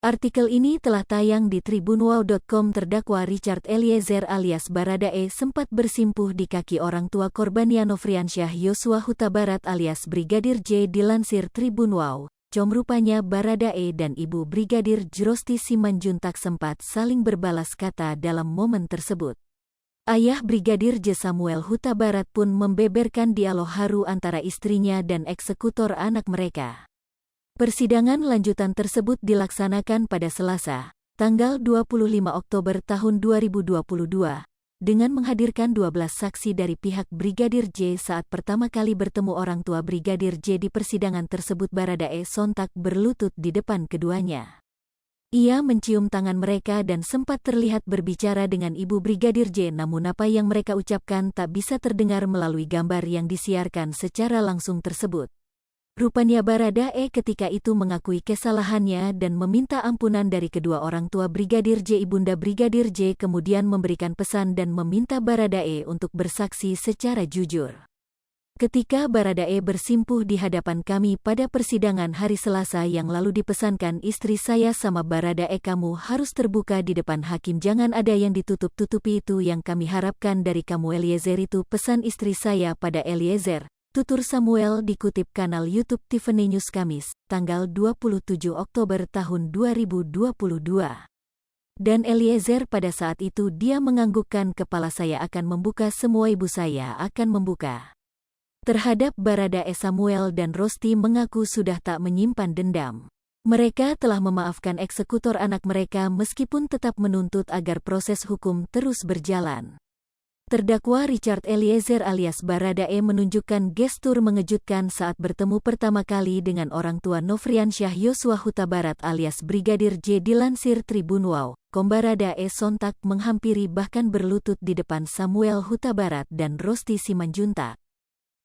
Artikel ini telah tayang di tribunwow.com. Terdakwa Richard Eliezer alias Baradae sempat bersimpuh di kaki orang tua korban Nofriansyah Yosua Huta Barat alias Brigadir J. Dilansir Tribunwow, rupanya Baradae dan Ibu Brigadir Rosti Simanjuntak sempat saling berbalas kata dalam momen tersebut. Ayah Brigadir J. Samuel Huta Barat pun membeberkan dialog haru antara istrinya dan eksekutor anak mereka. Persidangan lanjutan tersebut dilaksanakan pada Selasa, tanggal 25 Oktober tahun 2022, dengan menghadirkan 12 saksi dari pihak Brigadir J. Saat pertama kali bertemu orang tua Brigadir J di persidangan tersebut, Baradae sontak berlutut di depan keduanya. Ia mencium tangan mereka dan sempat terlihat berbicara dengan Ibu Brigadir J. Namun apa yang mereka ucapkan tak bisa terdengar melalui gambar yang disiarkan secara langsung tersebut. Rupanya Baradae ketika itu mengakui kesalahannya dan meminta ampunan dari kedua orang tua Brigadir J. Ibunda Brigadir J. kemudian memberikan pesan dan meminta Baradae untuk bersaksi secara jujur. Ketika Baradae bersimpuh di hadapan kami pada persidangan hari Selasa yang lalu, dipesankan istri saya sama Baradae, kamu harus terbuka di depan hakim, jangan ada yang ditutup-tutupi, itu yang kami harapkan dari kamu Eliezer, itu pesan istri saya pada Eliezer. Tutur Samuel dikutip kanal YouTube Tiffany News Kamis, tanggal 27 Oktober tahun 2022. Dan Eliezer pada saat itu dia menganggukkan kepala, saya akan membuka semua, ibu saya akan membuka. Terhadap Baradae, Samuel dan Rosti mengaku sudah tak menyimpan dendam. Mereka telah memaafkan eksekutor anak mereka meskipun tetap menuntut agar proses hukum terus berjalan. Terdakwa Richard Eliezer alias Baradae menunjukkan gestur mengejutkan saat bertemu pertama kali dengan orang tua Nofriansyah Yosua Huta Barat alias Brigadir J. Dilansir Tribunwow, Baradae sontak menghampiri bahkan berlutut di depan Samuel Huta Barat dan Rosti Simanjuntak.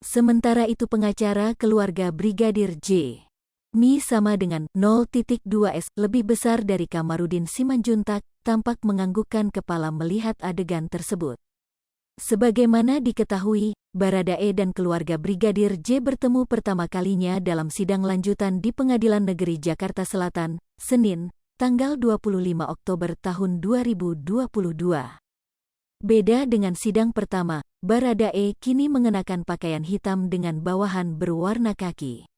Sementara itu pengacara keluarga Brigadir J. Mi sama dengan 0.2S lebih besar dari Kamarudin Simanjuntak tampak menganggukkan kepala melihat adegan tersebut. Sebagaimana diketahui, Baradae dan keluarga Brigadir J bertemu pertama kalinya dalam sidang lanjutan di Pengadilan Negeri Jakarta Selatan, Senin, tanggal 25 Oktober tahun 2022. Beda dengan sidang pertama, Baradae kini mengenakan pakaian hitam dengan bawahan berwarna kaki.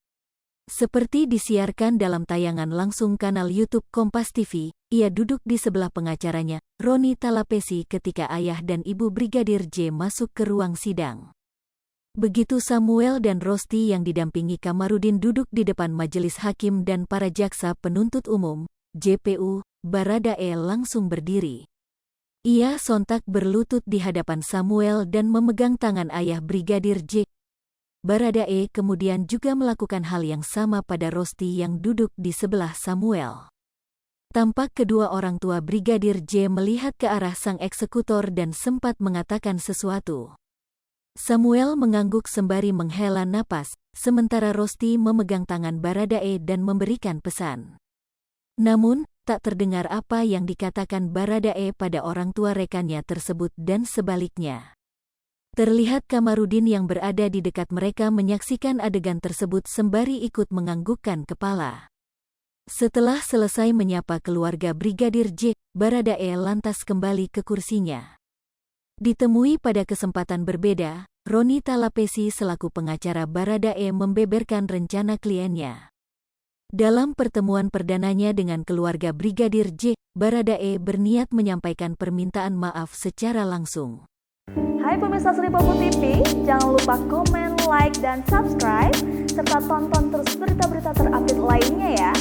Seperti disiarkan dalam tayangan langsung kanal YouTube Kompas TV, ia duduk di sebelah pengacaranya, Roni Talapesi, ketika ayah dan ibu Brigadir J masuk ke ruang sidang. Begitu Samuel dan Rosti yang didampingi Kamarudin duduk di depan majelis hakim dan para jaksa penuntut umum, JPU, Baradae langsung berdiri. Ia sontak berlutut di hadapan Samuel dan memegang tangan ayah Brigadir J. Baradae kemudian juga melakukan hal yang sama pada Rosti yang duduk di sebelah Samuel. Tampak kedua orang tua Brigadir J melihat ke arah sang eksekutor dan sempat mengatakan sesuatu. Samuel mengangguk sembari menghela napas, sementara Rosti memegang tangan Baradae dan memberikan pesan. Namun, tak terdengar apa yang dikatakan Baradae pada orang tua rekannya tersebut dan sebaliknya. Terlihat Kamarudin yang berada di dekat mereka menyaksikan adegan tersebut sembari ikut menganggukkan kepala. Setelah selesai menyapa keluarga Brigadir J, Baradae lantas kembali ke kursinya. Ditemui pada kesempatan berbeda, Roni Talapesi selaku pengacara Baradae membeberkan rencana kliennya. Dalam pertemuan perdananya dengan keluarga Brigadir J, Baradae berniat menyampaikan permintaan maaf secara langsung. Hai pemirsa Sri Popo TV, jangan lupa komen, like, dan subscribe, serta tonton terus berita-berita terupdate lainnya ya.